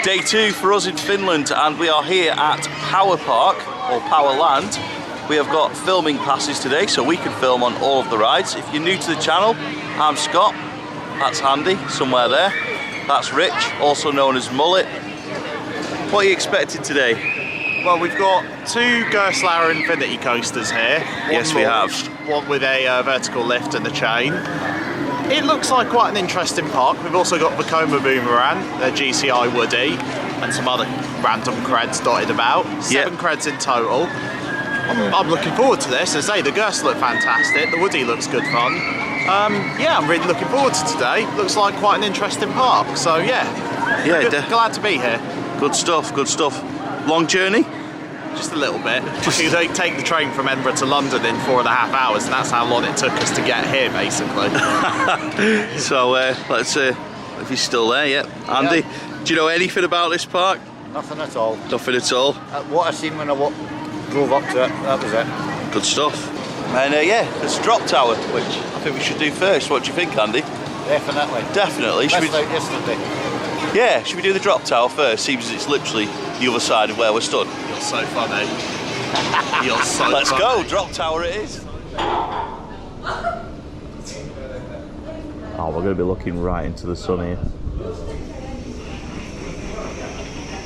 Day 2 for us in Finland, and we are here at PowerPark, or Powerland. We have got filming passes today, so we can film on all of the rides. If you're new to the channel, I'm Scott. That's Andy, somewhere there. That's Rich, also known as Mullet. What are you expecting today? Well, we've got two Gerstlauer Infinity coasters here. Yes, we have. One with a vertical lift and a chain. It looks like quite an interesting park. We've also got Voma Boomerang, a GCI Woody, and some other random creds dotted about. 7 creds in total. I'm looking forward to this. As I say, the Gerst look fantastic. The Woody looks good fun. Yeah, I'm really looking forward to today. Looks like quite an interesting park. So yeah, glad to be here. Good stuff, good stuff. Long journey? Just a little bit. You take the train from Edinburgh to London in 4.5 hours, and that's how long it took us to get here, basically. So let's see if he's still there. Yeah, Andy, do you know anything about this park? Nothing at all. Nothing at all. What I seen when I drove up to it, that was it. Good stuff. And yeah, there's a drop tower, which I think we should do first. What do you think, Andy? Definitely. Definitely. Missed out yesterday. Yeah, should we do the drop tower first? Seems it's literally the other side of where we're stood. You're so funny. You're so Let's funny. go, drop tower it is. Oh, we're going to be looking right into the sun here.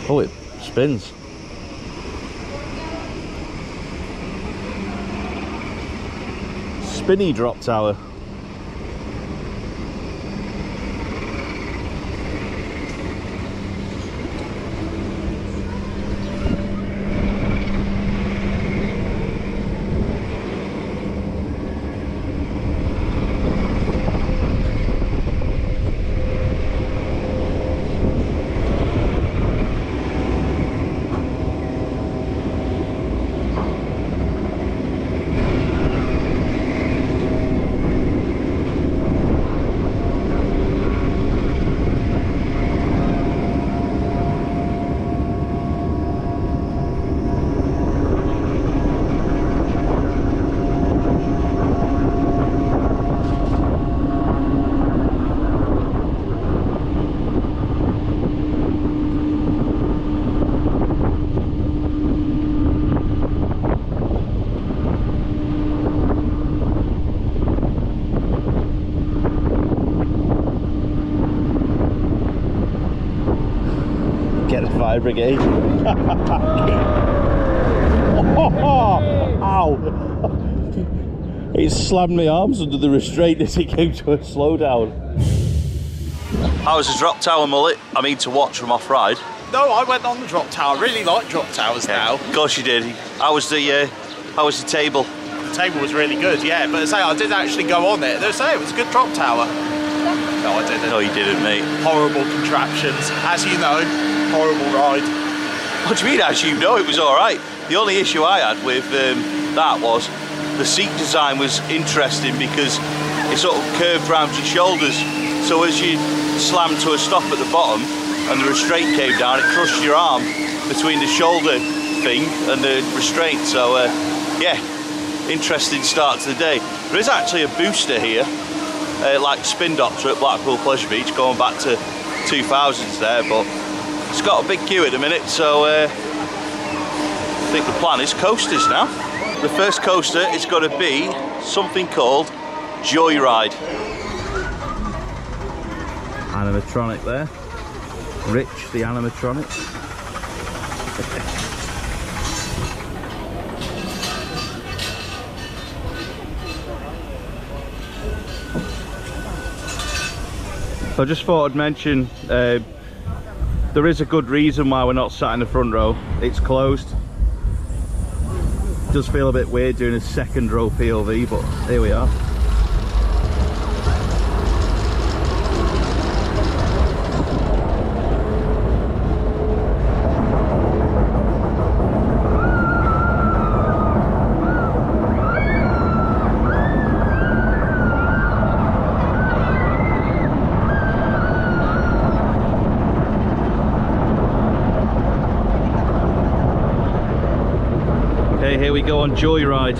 Oh, it spins. Spinny drop tower. Get the fire brigade. Ow! It slammed my arms under the restraint as it came to a slowdown. How was the drop tower, Mullet? I mean, to watch from off-ride. No, I went on the drop tower. Really like drop towers now. Of course you did. How was the table? The table was really good, yeah. But as I say, I did actually go on it. They say it was a good drop tower. No, I didn't. No, you didn't, mate. Horrible contraptions, as you know. Horrible ride. What do you mean, as you know? It was all right. The only issue I had with that was the seat design was interesting because it sort of curved round your shoulders. So as you slammed to a stop at the bottom and the restraint came down, it crushed your arm between the shoulder thing and the restraint. So yeah, interesting start to the day. There is actually a booster here, like Spin Doctor at Blackpool Pleasure Beach, going back to 2000s there, but it's got a big queue at the minute, so I think the plan is coasters now. The first coaster is going to be something called Joyride. Animatronic there. Rich, the animatronic. So I just thought I'd mention there is a good reason why we're not sat in the front row. It's closed. It does feel a bit weird doing a second row POV, but here we are. Okay, here we go on Joyride.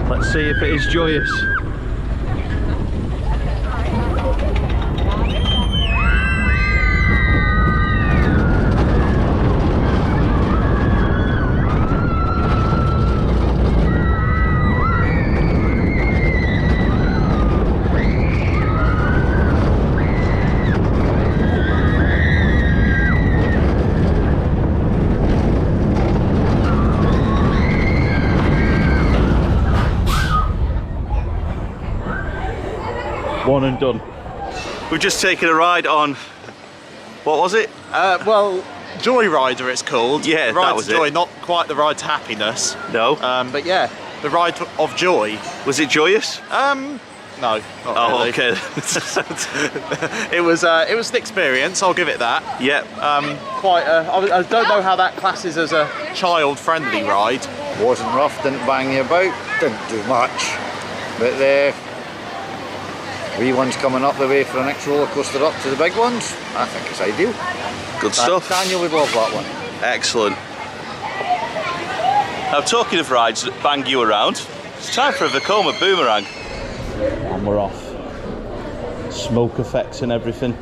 Let's see if it is joyous. One and done. We've just taken a ride on, what was it? Well, Joyrider it's called. Yeah, the ride that was to joy, it. not quite the ride to happiness. No. But yeah, the ride of joy. Was it joyous? No, not Oh, really. okay. It was an experience. I'll give it that. Yep. I don't know how that classes as a child-friendly ride. Wasn't rough, didn't bang you about, didn't do much. But the wee ones coming up the way for the next roller coaster up to the big ones, I think it's ideal. Good stuff. Daniel would love that one. Excellent. Now, talking of rides that bang you around, it's time for a Voma Boomerang. And we're off. Smoke effects and everything.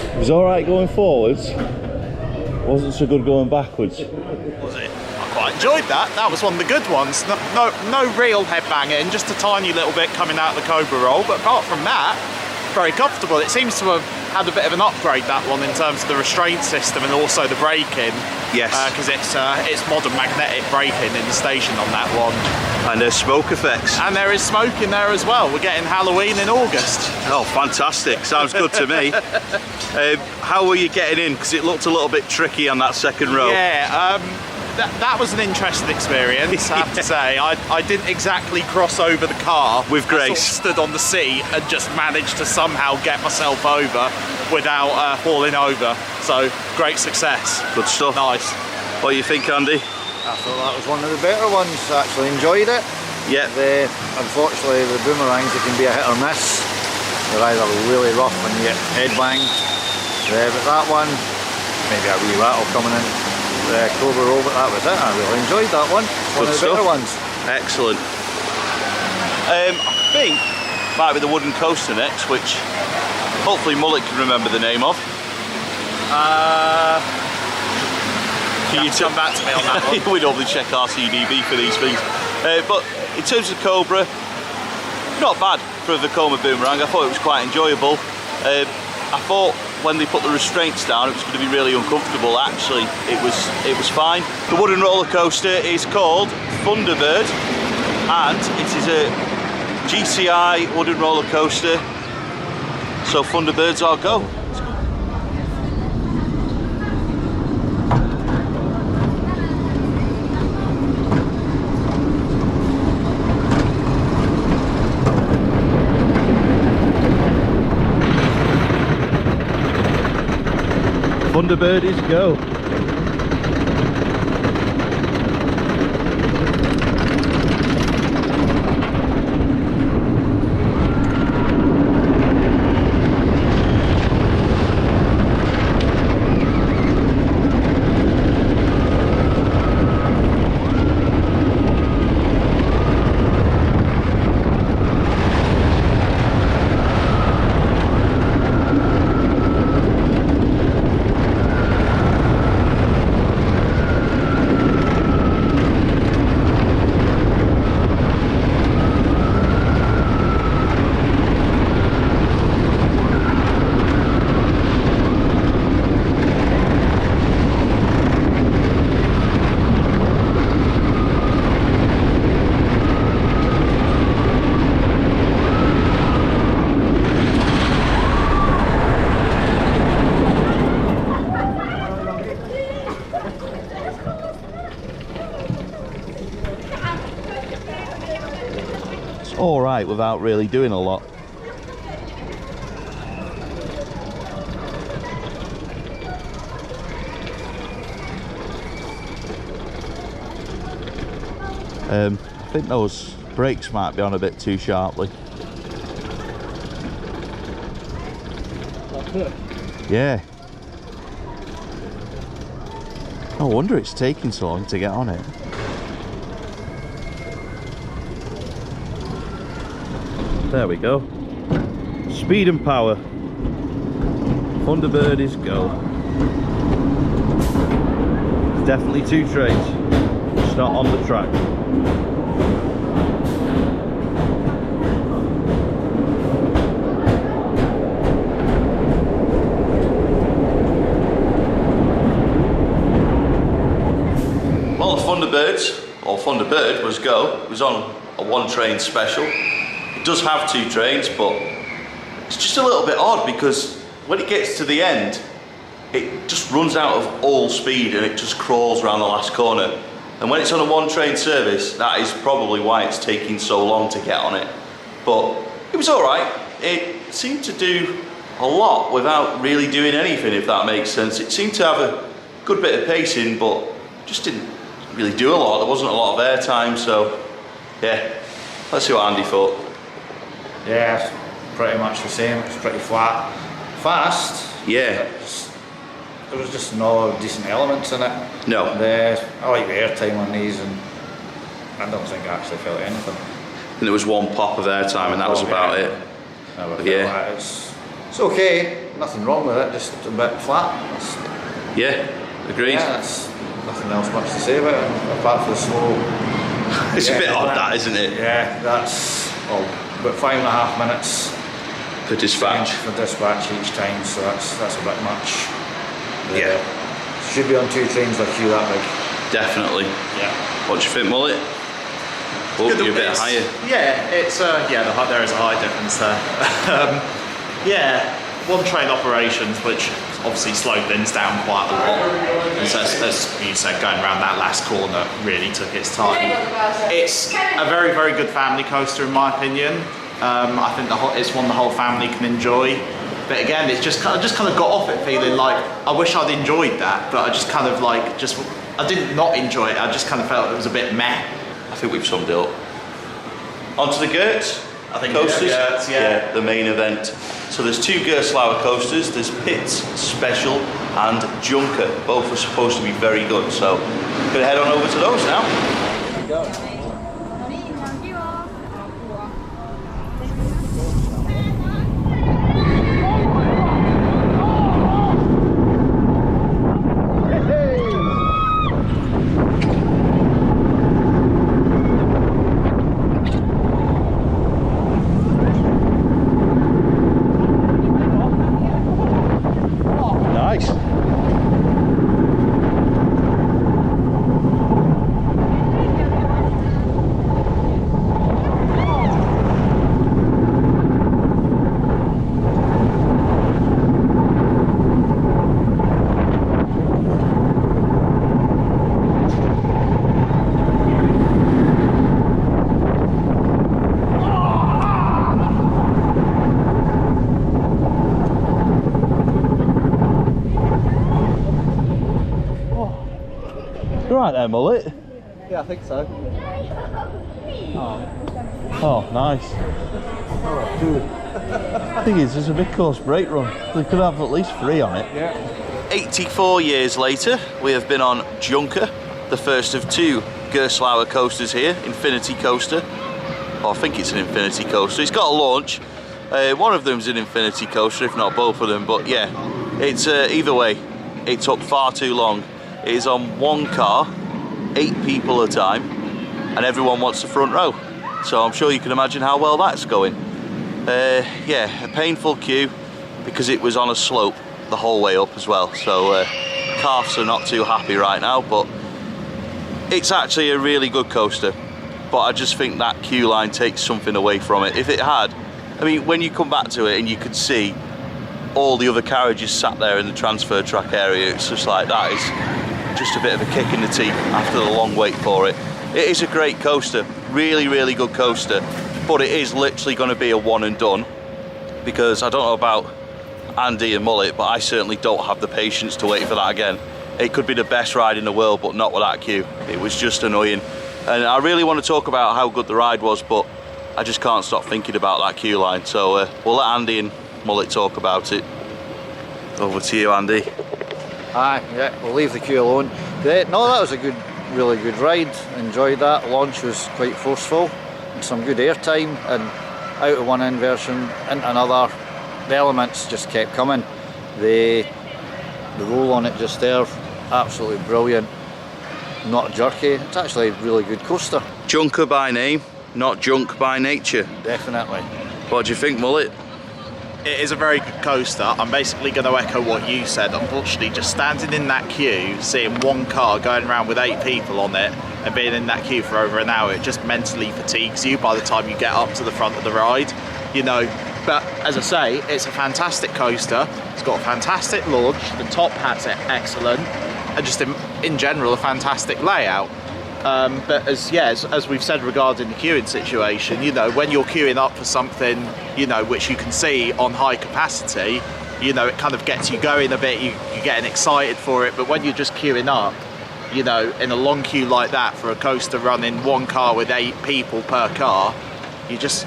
It was alright going forwards, wasn't so good going backwards. Was it? I quite enjoyed that. That was one of the good ones. No real headbanging, just a tiny little bit coming out of the Cobra roll. But apart from that, very comfortable. It seems to have had a bit of an upgrade, that one, in terms of the restraint system and also the braking. Yes. Because it's modern magnetic braking in the station on that one. And there's smoke effects. And there is smoke in there as well. We're getting Halloween in August. Oh, fantastic. Sounds good to me. How were you getting in? Because it looked a little bit tricky on that second row. Yeah, that was an interesting experience, I have to say. I didn't exactly cross over the car. With grace. I sort of stood on the seat and just managed to somehow get myself over without falling over. So, great success. Good stuff. Nice. What do you think, Andy? I thought that was one of the better ones. I actually enjoyed it. Yeah. Unfortunately, the boomerangs, they can be a hit or miss. They're either really rough when you get headbanged. But that one, maybe a wee rattle coming in the Cobra roll, but that was it. I really enjoyed that one. One of the better ones. Excellent. I think might be the wooden coaster next, which hopefully Mullet can remember the name of. Can you come back to me on that one? We normally check RCDB for these things. But in terms of Cobra, not bad for the Voma Boomerang. I thought it was quite enjoyable. I thought when they put the restraints down it was going to be really uncomfortable. Actually, it was fine. The wooden roller coaster is called Thunderbird, and it is a GCI wooden roller coaster. So Thunderbirds, I'll go. Thunderbird is go. all right without really doing a lot. I think those brakes might be on a bit too sharply. Yeah. No wonder it's taking so long to get on it. There we go. Speed and power. Thunderbird is go. It's definitely 2 trains. It's not on the track. Well, Thunderbirds, or Thunderbird was go. It was on a 1 train special. It does have 2 trains, but it's just a little bit odd because when it gets to the end, it just runs out of all speed and it just crawls around the last corner. And when it's on a 1 train service, that is probably why it's taking so long to get on it. But it was all right. It seemed to do a lot without really doing anything, if that makes sense. It seemed to have a good bit of pacing, but just didn't really do a lot. There wasn't a lot of airtime, so yeah. Let's see what Andy thought. Yeah, it's pretty much the same. It's pretty flat. Fast. Yeah. There was just no decent elements in it. No. I like the airtime on these, and I don't think I actually felt anything. And there was 1 pop of airtime, and that was about it. Yeah. It's okay. Nothing wrong with it. Just a bit flat. Yeah. Agreed. Yeah, that's nothing else much to say about it apart from the slow. It's a bit odd, that, isn't it? Yeah, that's about 5.5 minutes For dispatch. for dispatch each time, so that's a bit much. Yeah. Should be on 2 trains like you that big. Definitely. Yeah. What do you think, Mullet? Oh, you're a bit higher. Yeah, it's there is a height difference there. Yeah, 1 train operations, which obviously slowed things down quite a lot. As you said, going around that last corner really took its time. It's a very, very good family coaster in my opinion. I think it's one the whole family can enjoy. But again, it's just kind of got off it feeling like I wish I'd enjoyed that, but I just kind of like I didn't not enjoy it. I just kind of felt it was a bit meh. I think we've summed it up. On to the Gertz. I think coasters. Gertz, yeah. The main event. So there's 2 Gerstlauer coasters. There's Pitts Special and Junker. Both are supposed to be very good. So we're gonna head on over to those now. Here we go. Nice. Right there, Mullet. Yeah, I think so. Oh, nice. Oh, dude. Thing is, there's a big course brake run. They could have at least 3 on it. Yeah. 84 years later, we have been on Junker, the first of 2 Gerstlauer coasters here, Infinity Coaster. Oh, I think it's an Infinity Coaster. It's got a launch. One of them's an Infinity Coaster, if not both of them. But yeah, it's either way, it took far too long. It is on 1 car, 8 people at a time, and everyone wants the front row. So I'm sure you can imagine how well that's going. Yeah, a painful queue because it was on a slope the whole way up as well. So calves are not too happy right now, but it's actually a really good coaster. But I just think that queue line takes something away from it. If it had, I mean, when you come back to it and you could see all the other carriages sat there in the transfer track area, it's just like that is just a bit of a kick in the teeth after the long wait for it. It is a great coaster, really, really good coaster, but it is literally going to be a one and done, because I don't know about Andy and Mullet, but I certainly don't have the patience to wait for that again. It could be the best ride in the world, but not with that queue. It was just annoying. And I really want to talk about how good the ride was, but I just can't stop thinking about that queue line. So we'll let Andy and Mullet talk about it. Over to you, Andy. Aye, yeah, we'll leave the queue alone. No, that was a good, really good ride. Enjoyed that. Launch was quite forceful, and some good airtime, and out of one inversion into another. The elements just kept coming. The roll on it just there, absolutely brilliant. Not jerky. It's actually a really good coaster. Junker by name, not junk by nature. Definitely. What do you think, Mullet? It is a very good coaster. I'm basically going to echo what you said. Unfortunately, just standing in that queue, seeing one car going around with 8 people on it and being in that queue for over an hour, it just mentally fatigues you by the time you get up to the front of the ride, you know. But as I say, it's a fantastic coaster. It's got a fantastic launch. The top hat's excellent, and just in general a fantastic layout. But as we've said regarding the queuing situation, you know, when you're queuing up for something, you know, which you can see on high capacity, you know, it kind of gets you going a bit. You're getting excited for it. But when you're just queuing up, you know, in a long queue like that for a coaster running one car with 8 people per car, you just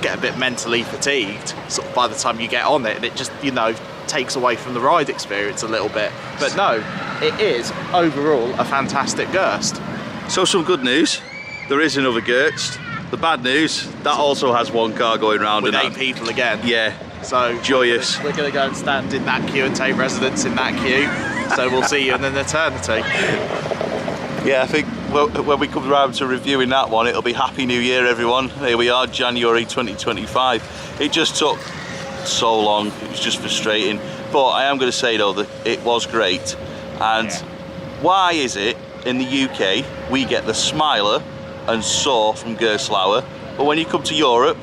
get a bit mentally fatigued sort of by the time you get on it, and it just, you know, takes away from the ride experience a little bit. But no, it is overall a fantastic Gerst. So some good news, there is another Gerst. The bad news, that also has one car going round with and 8 people again. Yeah. So joyous. We're going to go and stand in that queue and take residence in that queue. So we'll see you in an eternity. Yeah, I think when we come around to reviewing that one, it'll be Happy New Year, everyone. Here we are, January 2025. It just took so long, it was just frustrating. But I am going to say though that it was great. And why is it in the UK we get the Smiler and Soar from Gerstlauer, but when you come to Europe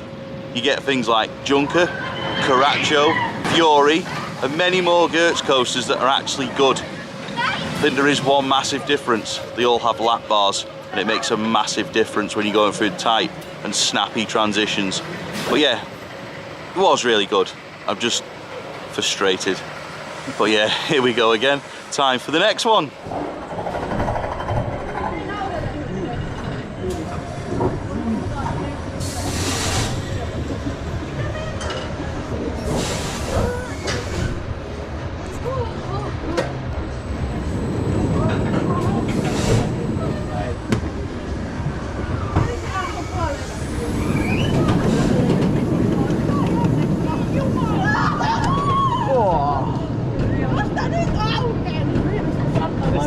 you get things like Junker, Caracho, Fury and many more Gertz coasters that are actually good? I think there is one massive difference. They all have lap bars, and it makes a massive difference when you're going through tight and snappy transitions. But yeah, it was really good. I'm just frustrated. But yeah, here we go again. Time for the next one.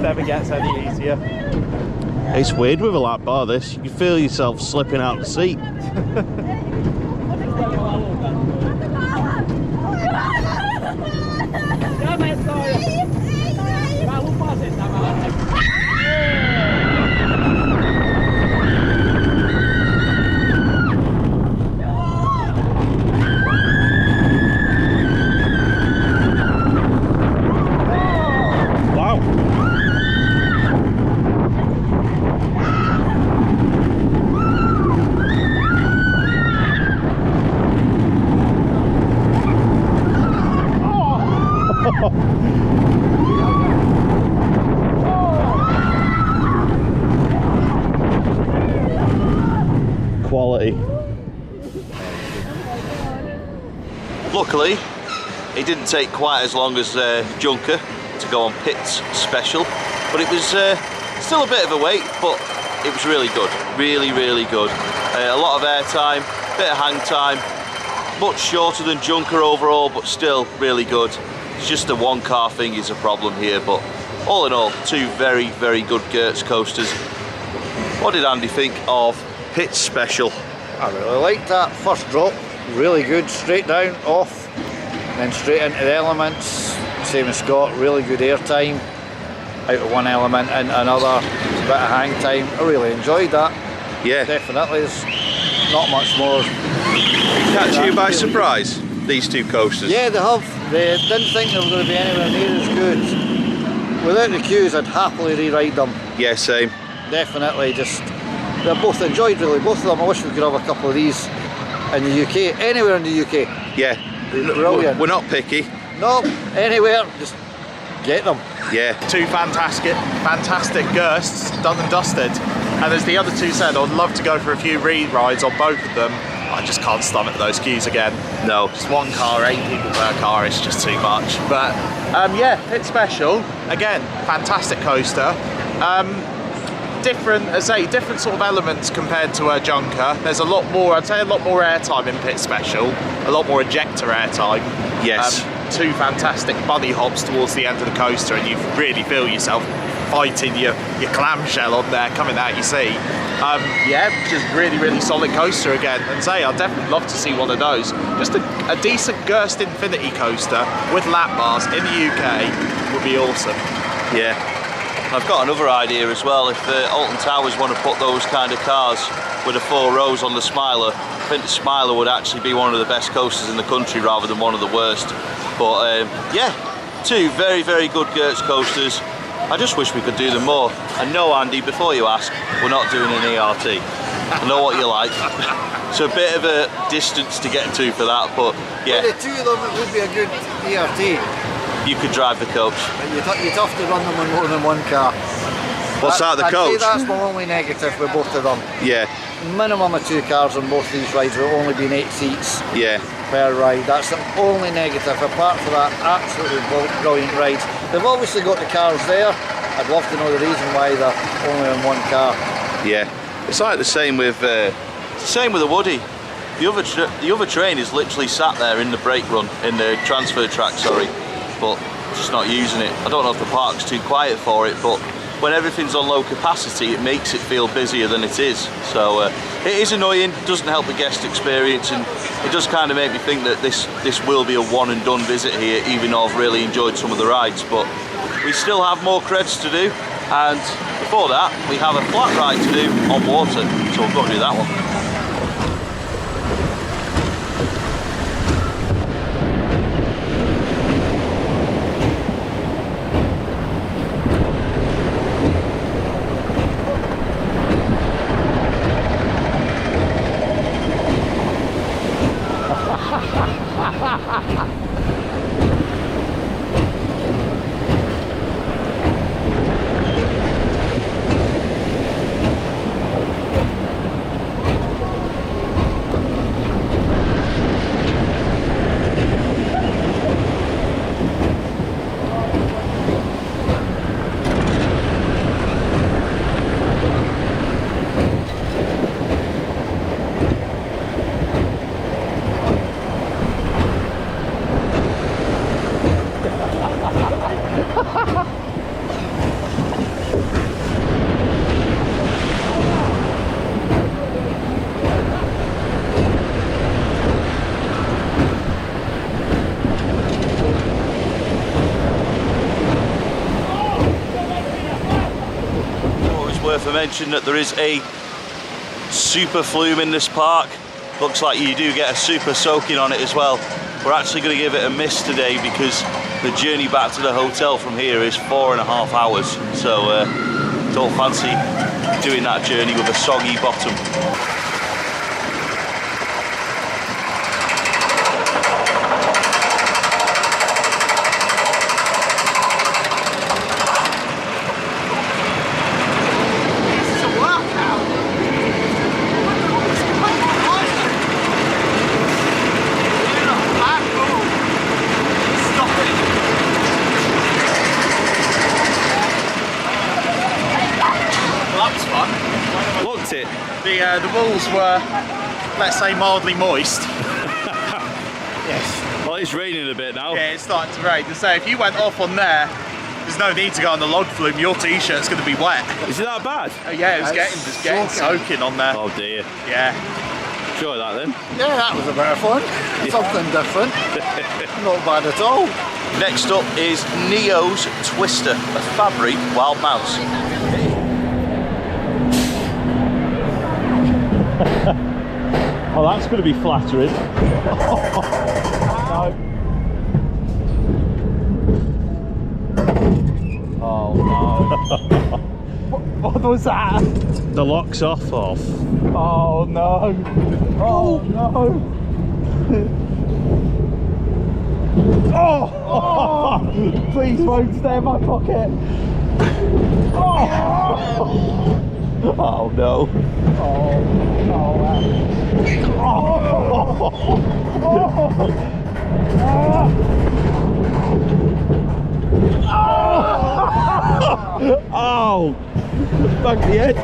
Never gets any easier. It's weird with a lap bar, this. You can feel yourself slipping out the seat. Quality. Luckily, it didn't take quite as long as Junker to go on Pit's special, but it was still a bit of a wait, but it was really good. Really, really good. A lot of air time, bit of hang time, much shorter than Junker overall, but still really good. It's just the one car thing is a problem here, but all in all, 2 very, very good Gertz coasters. What did Andy think of Pit's special? I really liked that first drop, really good, straight down, off, then straight into the elements, same as Scott, really good air time, out of one element into another, a bit of hang time. I really enjoyed that. Yeah. Definitely, there's not much more. Catch you by surprise, these 2 coasters? Yeah, they have. They didn't think they were going to be anywhere near as good. Without the queues, I'd happily re-ride them. Yeah, same. Definitely, just they're both enjoyed really, both of them. I wish we could have a couple of these in the UK, anywhere in the UK. Yeah. Brilliant. We're not picky. No, anywhere, just get them. Yeah. Two fantastic Gersts, done and dusted. And as the other two said, I'd love to go for a few re-rides on both of them. I just can't stomach those queues again. No. Just one car, 8 people per car, it's just too much. But yeah, Pit Special, again, fantastic coaster. Different, as I say, different sort of elements compared to a Junker. There's a lot more, I'd say a lot more airtime in Pit Special, a lot more ejector airtime. Yes. Two fantastic bunny hops towards the end of the coaster, and you really feel yourself fighting your clamshell on there coming out your seat. Yeah, just really solid coaster again. And say, I'd definitely love to see one of those. Just a decent Gerst Infinity coaster with lap bars in the UK would be awesome. Yeah. I've got another idea as well. If Alton Towers want to put those kind of cars with the 4 rows on the Smiler, I think the Smiler would actually be one of the best coasters in the country rather than one of the worst. But yeah, 2 very good Gerst coasters. I just wish we could do them more. And no, Andy, before you ask, we're not doing an ERT. I know what you like. It's a bit of a distance to get to for that, but yeah. For the 2 of them, it would be a good ERT. You could drive the coach. You'd have to run them on more than one car. What's that, the I'd coach? say that's my only negative with both of them. Yeah. Minimum of 2 cars on both these rides, with only being 8 seats Yeah. per ride. That's the only negative. Apart from that, absolutely brilliant rides. They've obviously got the cars there. I'd love to know the reason why they're only on one car. Yeah. It's like the same with the Woody. The other train is literally sat there in the brake run, in the transfer track, sorry, but just not using it. I don't know if the park's too quiet for it, but when everything's on low capacity, it makes it feel busier than it is. So it is annoying, doesn't help the guest experience, and it does kind of make me think that this will be a one and done visit here, even though I've really enjoyed some of the rides. But we still have more creds to do, and before that, we have a flat ride to do on water, so we'll go and do that one. Worth a mention that there is a super flume in this park. Looks like you do get a super soaking on it as well. We're actually going to give it a miss today because the journey back to the hotel from here is 4.5 hours. So don't fancy doing that journey with a soggy bottom. The walls were, let's say, mildly moist. Yes. Well, it's raining a bit now. Yeah, it's starting to rain. So if you went off on there, there's no need to go on the log flume. Your t-shirt's going to be wet. Is it that bad? Oh, yeah, it was getting soaking on there. Oh dear. Yeah. Enjoy that then. Yeah, that was a bit of fun. Something different. Not bad at all. Next up is Neo's Twister, a Fabry Wild Mouse. Oh, that's going to be flattering. No. Oh no. What was that? The lock's off. Oh no! Oh no! Oh! Please won't stay in my pocket. Oh! Oh no! Oh! Oh! Back the head.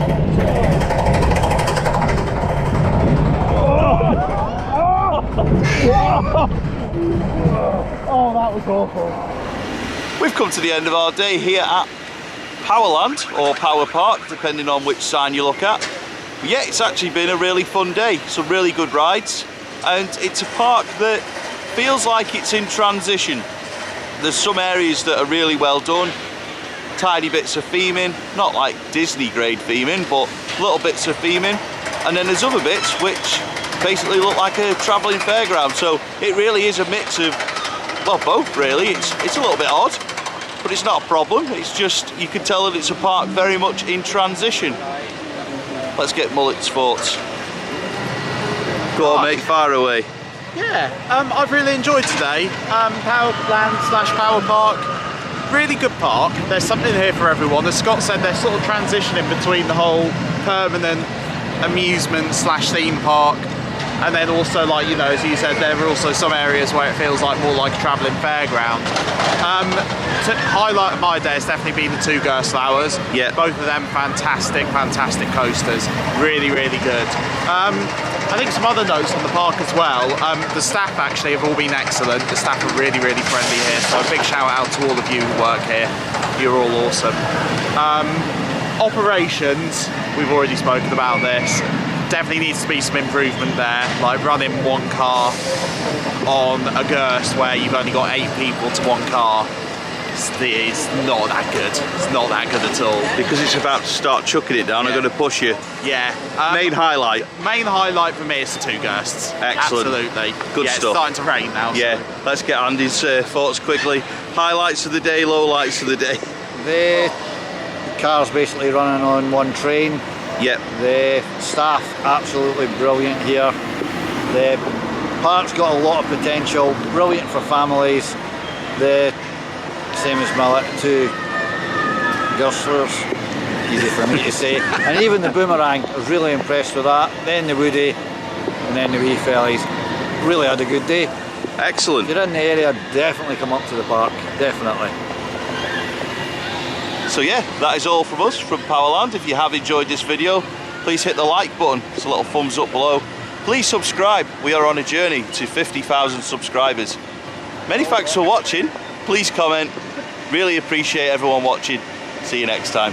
Oh, that was awful. We've come to the end of our day here at Powerland, or PowerPark, depending on which sign you look at. But yeah, it's actually been a really fun day, some really good rides, and it's a park that feels like it's in transition. There's some areas that are really well done, tiny bits of theming, not like Disney grade theming, but little bits of theming, and then there's other bits which basically look like a travelling fairground. So it really is a mix of, well, both really. It's a little bit odd, but it's not a problem. It's just, you can tell that it's a park very much in transition. Let's get Mullet's thoughts. Go on, mate, fire away. Yeah, I've really enjoyed today. Powerland/PowerPark, really good park. There's something here for everyone. As Scott said, they're sort of transitioning between the whole permanent amusement/theme park, and then also, like, you know, as you said, there are also some areas where it feels like more like a travelling fairground. To highlight of my day has definitely been the two Gerstlauers. Yeah. Both of them fantastic coasters. Really, really good. I think some other notes on the park as well. The staff actually have all been excellent. The staff are really, really friendly here. So a big shout out to all of you who work here. You're all awesome. Operations, we've already spoken about this. Definitely needs to be some improvement there. Like running one car on a Gerst where you've only got 8 people to one car. It's not that good. It's not that good at all. Because it's about to start chucking it down, I'm going to push you. Yeah. Main highlight. Main highlight for me is the two Gersts. Excellent. Absolutely. Good It's stuff. starting to rain now. Yeah, let's get Andy's thoughts quickly. Highlights of the day, lowlights of the day. The car's basically running on one train. Yep. The staff absolutely brilliant here. The park's got a lot of potential, brilliant for families. The same as Millet, two Gerstlers, easy for me to say. And even the Boomerang, I was really impressed with that. Then the Woody, and then the wee fellies. Really had a good day. Excellent. If you're in the area, definitely come up to the park, definitely. So yeah, that is all from us from Powerland. If you have enjoyed this video, please hit the like button. It's a little thumbs up below. Please subscribe. We are on a journey to 50,000 subscribers. Many thanks for watching. Please comment. Really appreciate everyone watching. See you next time.